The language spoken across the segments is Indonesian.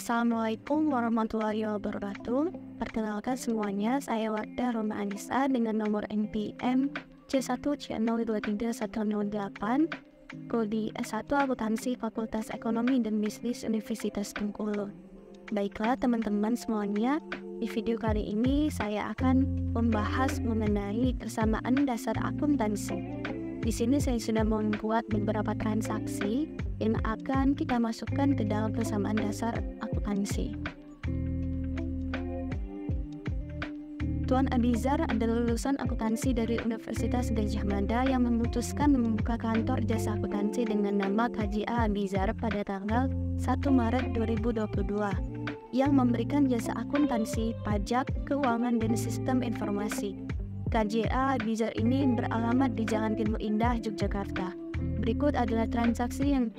Assalamualaikum warahmatullahi wabarakatuh. Perkenalkan semuanya, saya Wardah Roma Anissa dengan nomor NPM C1C023108, Prodi S1 Akuntansi Fakultas Ekonomi dan Bisnis Universitas Bengkulu. Baiklah teman-teman semuanya, di video kali ini saya akan membahas mengenai persamaan dasar akuntansi. Di sini saya sudah membuat beberapa transaksi yang akan kita masukkan ke dalam persamaan dasar akuntansi. Tuan Abizar adalah lulusan akuntansi dari Universitas Gadjah Mada yang memutuskan membuka kantor jasa akuntansi dengan nama KJA Abizar pada tanggal 1 Maret 2022 yang memberikan jasa akuntansi, pajak, keuangan, dan sistem informasi. KJA Abizar ini beralamat di Jalan Timur Indah, Yogyakarta. Berikut adalah transaksi yang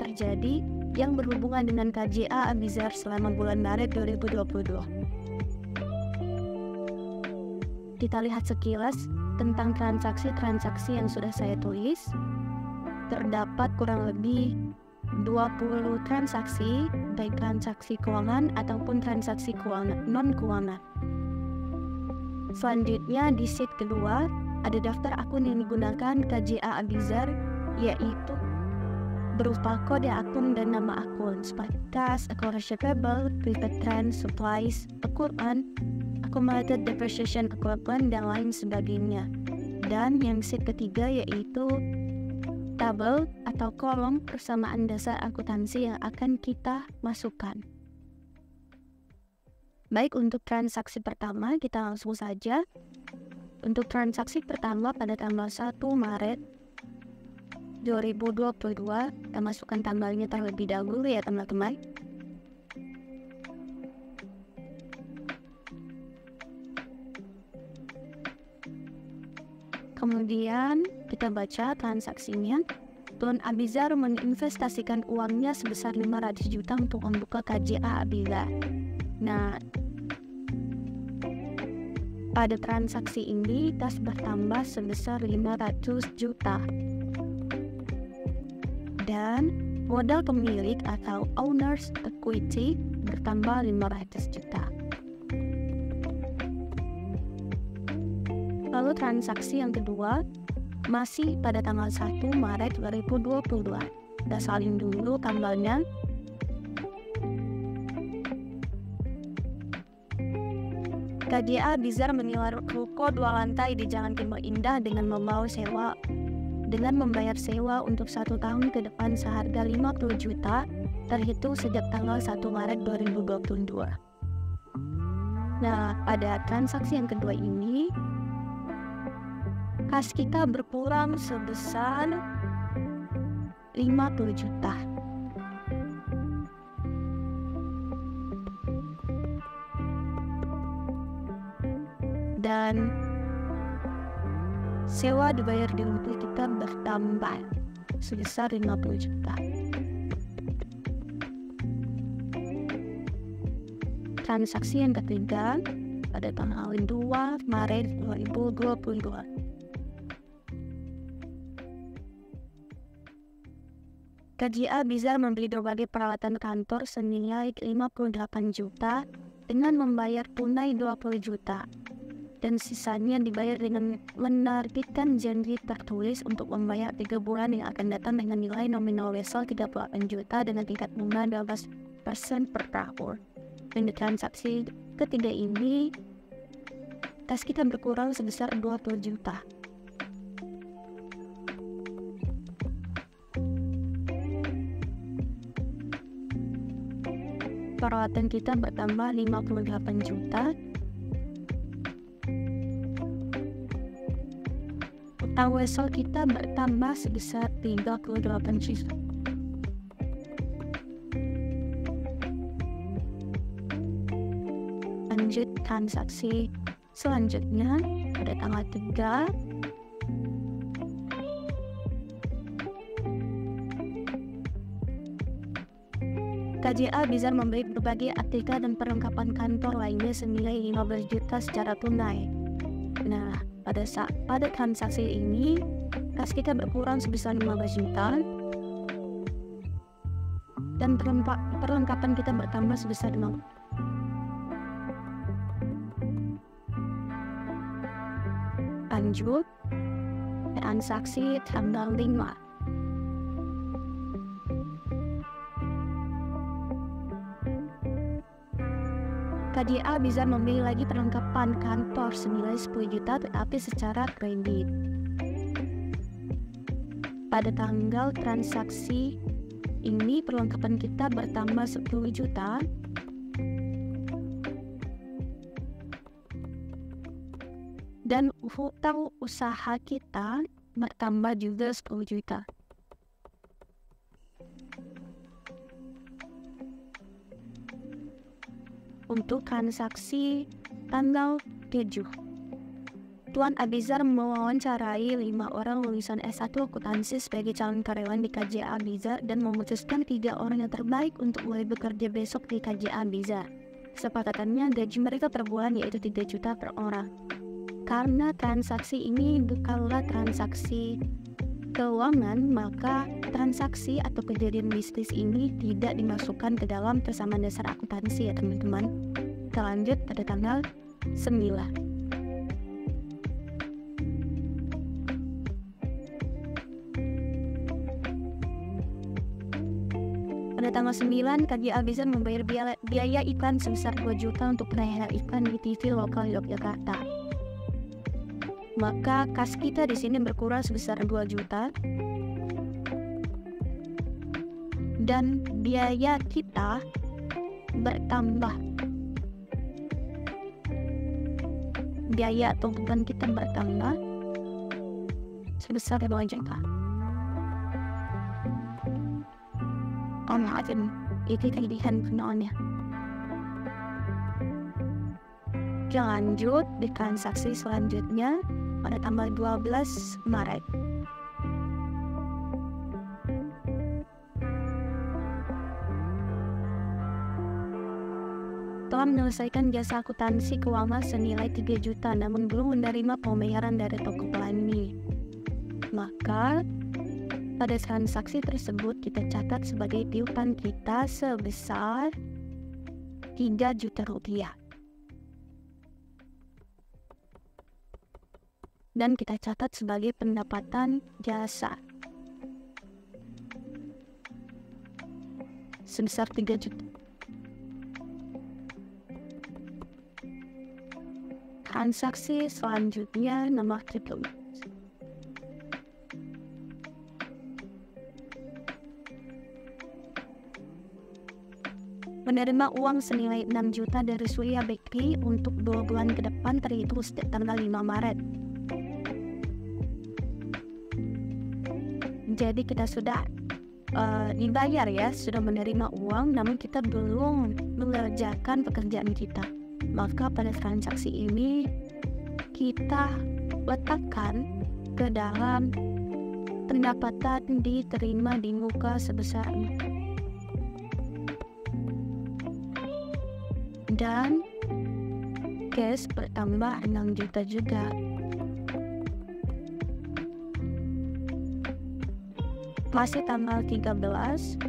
terjadi yang berhubungan dengan KJA Abizar selama bulan Maret 2022. Kita lihat sekilas tentang transaksi-transaksi yang sudah saya tulis. Terdapat kurang lebih 20 transaksi, baik transaksi keuangan ataupun transaksi keuangan non-keuangan. Selanjutnya di sheet kedua ada daftar akun yang digunakan KJA Abizar, yaitu berupa kode akun dan nama akun seperti cash, account receivable, prepaid trend, supplies, equipment, accumulated depreciation equipment, dan lain sebagainya. Dan yang sheet ketiga yaitu tabel atau kolom persamaan dasar akuntansi yang akan kita masukkan. Baik, untuk transaksi pertama kita langsung saja. Untuk transaksi pertama pada tanggal 1 Maret 2022, kita masukkan tanggalnya terlebih dahulu ya teman-teman. Kemudian kita baca transaksinya. Tuan Abizar menginvestasikan uangnya sebesar 500 juta untuk membuka KJA Abizar. Nah, pada transaksi ini kas bertambah sebesar 500 juta. Dan modal pemilik atau owner's equity bertambah 500 juta. Lalu transaksi yang kedua masih pada tanggal 1 Maret 2022. Kita salin dulu tanggalnya. KJA Abizar menyewa ruko 2 lantai di Jalan Timur Indah dengan membayar sewa untuk 1 tahun ke depan seharga 50 juta terhitung sejak tanggal 1 Maret 2022. Nah, pada transaksi yang kedua ini kas kita berkurang sebesar 50 juta. Dan sewa dibayar di ruko kita bertambah sebesar 50 juta. Transaksi yang ketiga pada tanggal 2 Maret 2022. KJA Abizar membeli berbagai peralatan kantor senilai 58 juta dengan membayar tunai 20 juta. Dan sisanya dibayar dengan menerbitkan janji tertulis untuk membayar 3 bulan yang akan datang dengan nilai nominal wesel 38 juta dengan tingkat bunga 12% per tahun. Dan di transaksi ketiga ini kas kita berkurang sebesar 20 juta. Peralatan kita bertambah 58 juta. Utang wesel kita bertambah sebesar 38 juta. Lanjut transaksi selanjutnya pada tanggal 3 KJA Abizar membeli berbagai ATK dan perlengkapan kantor lainnya senilai 15 juta secara tunai. Nah, pada transaksi ini kas kita berkurang sebesar 15 juta dan perlengkapan kita bertambah sebesar 0. Lanjut, transaksi tanggal 5. KJA bisa membeli lagi perlengkapan kantor senilai 10 juta tetapi secara kredit. Pada tanggal transaksi ini perlengkapan kita bertambah 10 juta dan hutang usaha kita bertambah juga 10 juta. Untuk transaksi tanggal 7, Tuan Abizar mewawancarai 5 orang lulusan S1 akuntansi sebagai calon karyawan di KJA Abizar dan memutuskan 3 orang yang terbaik untuk mulai bekerja besok di KJA Abizar. Kesepakatannya gaji mereka per bulan yaitu 3 juta per orang. Karena transaksi ini bukanlah transaksi keuangan, maka transaksi atau kejadian bisnis ini tidak dimasukkan ke dalam persamaan dasar akuntansi ya teman-teman. Kita lanjut pada tanggal 9. Pada tanggal 9, KJA bisa membayar biaya iklan sebesar 2 juta untuk penayangan iklan di TV lokal Yogyakarta. Maka kas kita di sini berkurang sebesar 2 juta dan biaya kita bertambah. Biaya atau beban kita bertambah sebesar 2 juta. Maafin, itu kelebihan penahannya. Kita lanjut di transaksi selanjutnya pada tanggal 12 Maret. Telah menyelesaikan jasa akuntansi keuangan senilai 3 juta namun belum menerima pembayaran dari toko pelani. Maka pada transaksi tersebut kita catat sebagai piutang kita sebesar 3 juta rupiah. Dan kita catat sebagai pendapatan jasa sebesar 3 juta. Transaksi selanjutnya nomor 13. Menerima uang senilai 6 juta dari Surya Bakery untuk 2 bulan ke depan terhitung sejak tanggal 5 Maret. Jadi kita sudah dibayar ya, sudah menerima uang namun kita belum mengerjakan pekerjaan kita. Maka pada transaksi ini kita letakkan ke dalam pendapatan diterima di muka sebesar dan cash bertambah 6 juta juga. Masih tanggal 13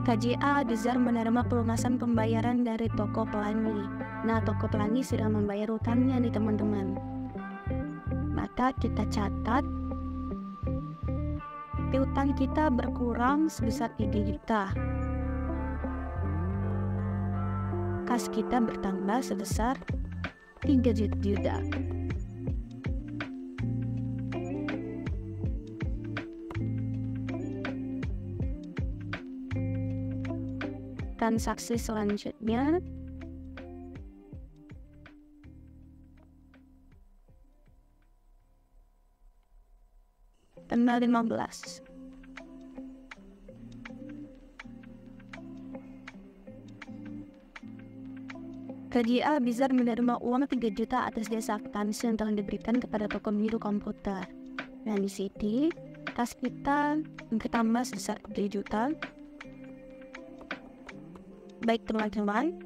KJA Abizar menerima pelunasan pembayaran dari toko pelani. Nah, toko pelani sudah membayar utangnya nih teman-teman. Maka kita catat piutang kita berkurang sebesar 3 juta. Kas kita bertambah sebesar 3 juta. Transaksi selanjutnya tanggal 15. KJA Abizar menerima uang 3 juta atas jasa akuntansi yang telah diberikan kepada toko biru komputer. Nah, di sini kas kita bertambah sebesar 3 juta. Baik teman-teman,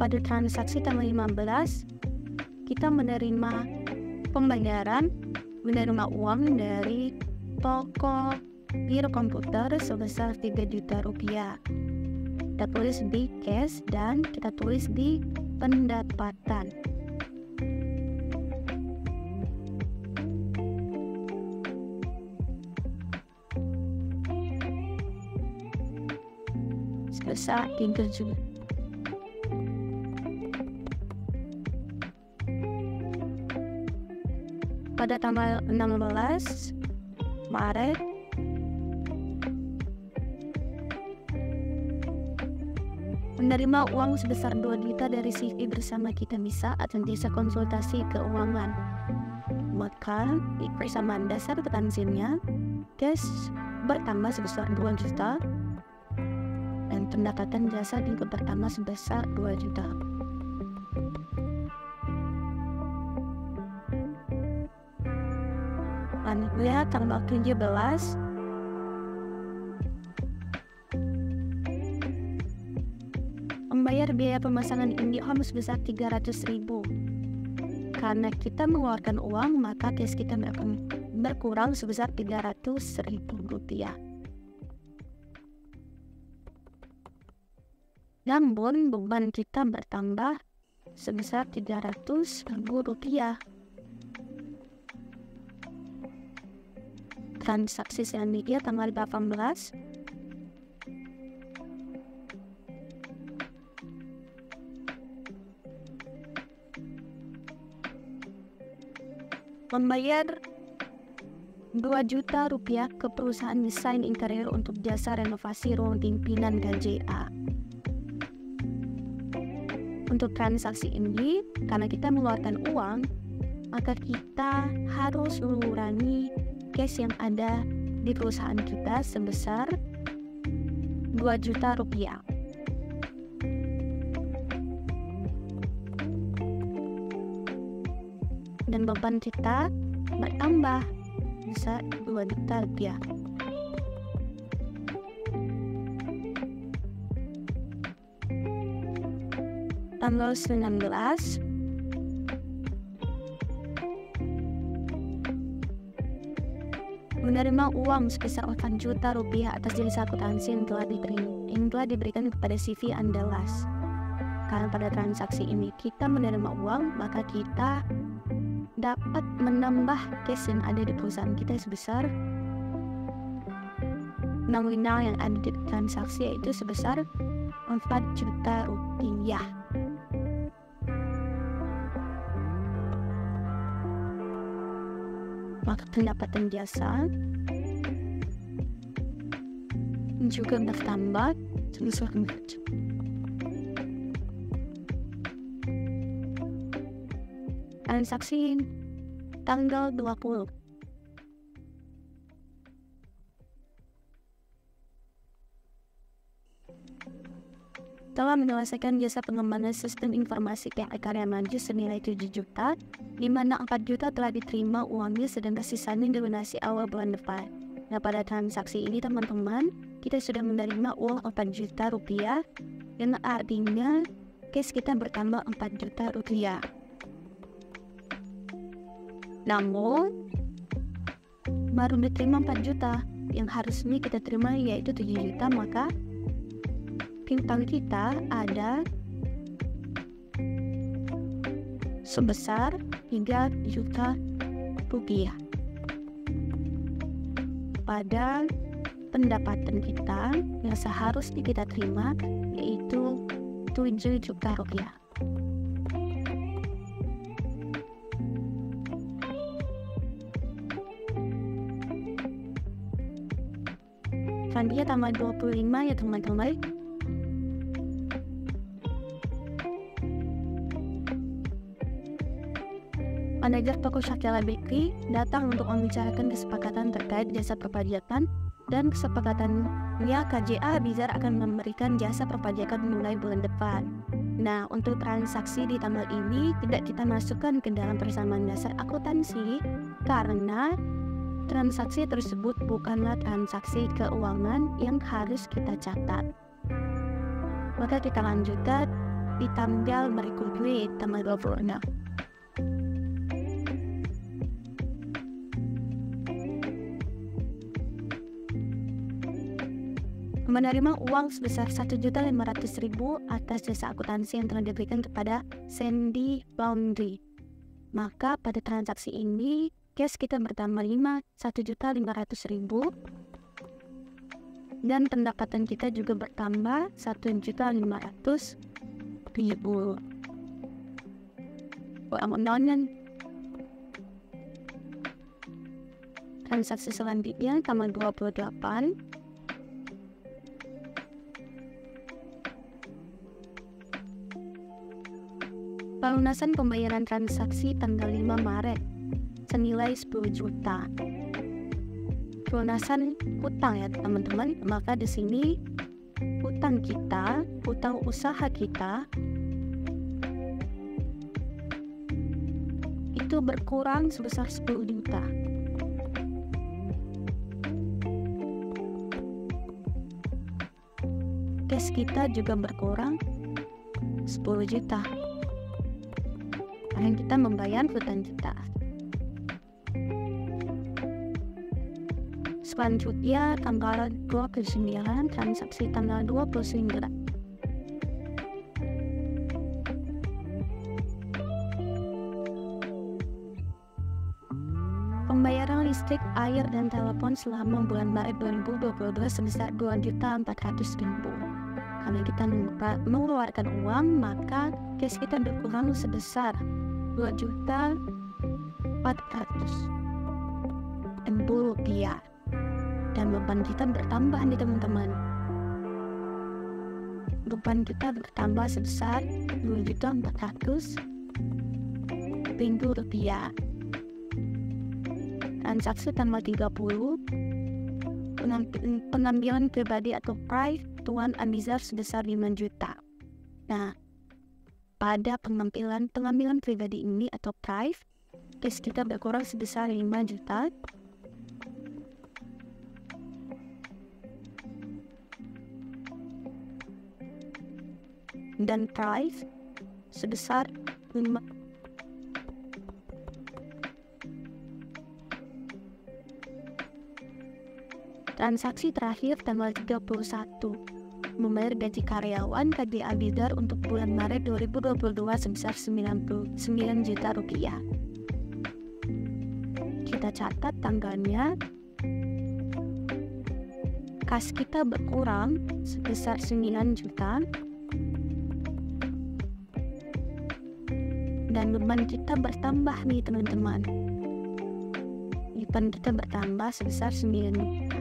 pada transaksi tanggal 15, kita menerima pembayaran, menerima uang dari toko biro komputer sebesar 3 juta rupiah. Kita tulis di cash dan kita tulis di pendapatan. Sebesar 3 juta. Pada tanggal 16 Maret, menerima uang sebesar 2 juta dari CV bersama Kita Bisa atau jasa konsultasi keuangan. Maka di persamaan dasar akuntansinya, cash bertambah sebesar 2 juta dan pendapatan jasa juga bertambah sebesar 2 juta. Selanjutnya tanggal 17 membayar biaya pemasangan IndiHome sebesar 300.000. Karena kita mengeluarkan uang, maka cash kita akan berkurang sebesar 300.000 rupiah. Namun beban kita bertambah sebesar 300.000 rupiah. Transaksi selanjutnya tanggal 18 membayar 2 juta rupiah ke perusahaan desain interior untuk jasa renovasi ruang pimpinan KJA. Untuk transaksi ini, karena kita mengeluarkan uang, maka kita harus mengurangi cash yang ada di perusahaan kita sebesar 2 juta rupiah. Dan beban kita bertambah bisa 2 juta rupiah. Tanggal 19 menerima uang sebesar 8 juta rupiah atas jasa akuntansi yang telah diberikan kepada CV Andalas. Karena pada transaksi ini kita menerima uang, maka kita dapat menambah cash yang ada di perusahaan kita sebesar nominal yang ada di transaksi, yaitu sebesar 4 juta rupiah. Maka pendapatan jasa juga bertambah sebesar 4 juta. Transaksi tanggal 20 telah menyelesaikan jasa pengembangan sistem informasi PHK Karya Maju senilai 7 juta, di mana 4 juta telah diterima uangnya sedangkan sisanya dilunasi awal bulan depan. Nah, pada transaksi ini teman-teman, kita sudah menerima uang 4 juta rupiah, yang artinya cash kita bertambah 4 juta rupiah. Namun baru diterima 4 juta, yang harusnya kita terima yaitu 7 juta, maka piutang kita ada sebesar 3 juta rupiah. Pada pendapatan kita yang seharusnya kita terima yaitu 7 juta rupiah. Selanjutnya tanggal 25 ya teman-teman. Manajer toko Shakila Bakery datang untuk membicarakan kesepakatan terkait jasa perpajakan dan kesepakatannya KJA Bizar akan memberikan jasa perpajakan mulai bulan depan. Nah, untuk transaksi di tanggal ini tidak kita masukkan ke dalam persamaan dasar akuntansi karena transaksi tersebut bukanlah transaksi keuangan yang harus kita catat. Maka kita lanjutkan di tanggal berikutnya, tanggal 26. Menerima uang sebesar 1.500.000 atas jasa akuntansi yang telah diberikan kepada Sandy Laundry. Maka pada transaksi ini cash kita bertambah 1.500.000 dan pendapatan kita juga bertambah 1.500.000. Transaksi selanjutnya tanggal 28. Pelunasan pembayaran transaksi tanggal 5 Maret senilai 10 juta. Pelunasan hutang ya teman-teman. Maka di sini hutang kita, hutang usaha kita itu berkurang sebesar 10 juta. Cash kita juga berkurang 10 juta. Karena kita membayar hutang kita. Selanjutnya tanggal 29, transaksi tanggal 29. Pembayaran listrik, air, dan telepon selama bulan Maret 2022 sebesar 2.400.000. Karena kita mengeluarkan uang, maka cash kita berkurang sebesar 2.400.000 rupiah. Dan beban kita bertambah nih teman-teman. Beban kita bertambah sebesar 2.400.000 rupiah. Transaksi tanggal 30, pengambilan pribadi atau prive Tuan Abizar sebesar 5 juta. Nah, pada pengambilan pribadi ini atau prive, cash kita berkurang sebesar 5 juta. Dan prive sebesar 5. Transaksi terakhir tanggal 31. Membayar gaji karyawan KG Abizar untuk bulan Maret 2022 sebesar 99 juta rupiah. Kita catat tanggalnya. Kas kita berkurang sebesar 9 juta. Dan beban kita bertambah nih teman-teman. Beban kita bertambah sebesar 9 juta.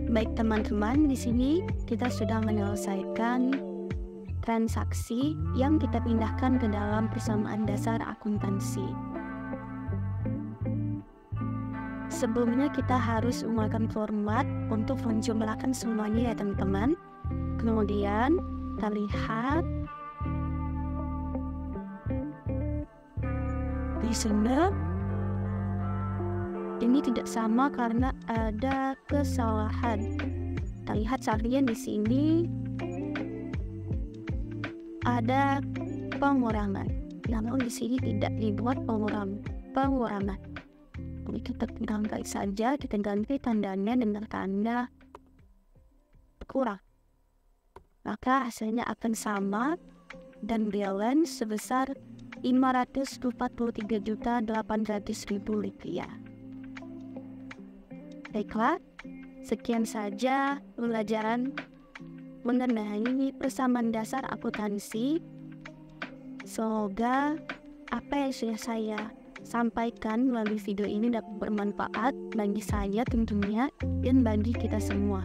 Baik teman-teman, di sini kita sudah menyelesaikan transaksi yang kita pindahkan ke dalam persamaan dasar akuntansi. Sebelumnya kita harus menggunakan format untuk menjumlahkan semuanya ya teman-teman. Kemudian kita lihat di sini ini tidak sama karena ada kesalahan. Kita lihat salian di sini ada pengurangan. Namun di sini tidak dibuat pengurangan. Jadi kita ganti saja, kita ganti tandanya dengan tanda kurang. Maka hasilnya akan sama dan balance sebesar 543.800.000 rupiah. Baiklah, sekian saja pembelajaran mengenai persamaan dasar akuntansi. Semoga apa yang sudah saya sampaikan melalui video ini dapat bermanfaat bagi saya tentunya dan bagi kita semua.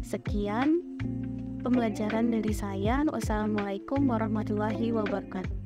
Sekian pembelajaran dari saya. Wassalamualaikum warahmatullahi wabarakatuh.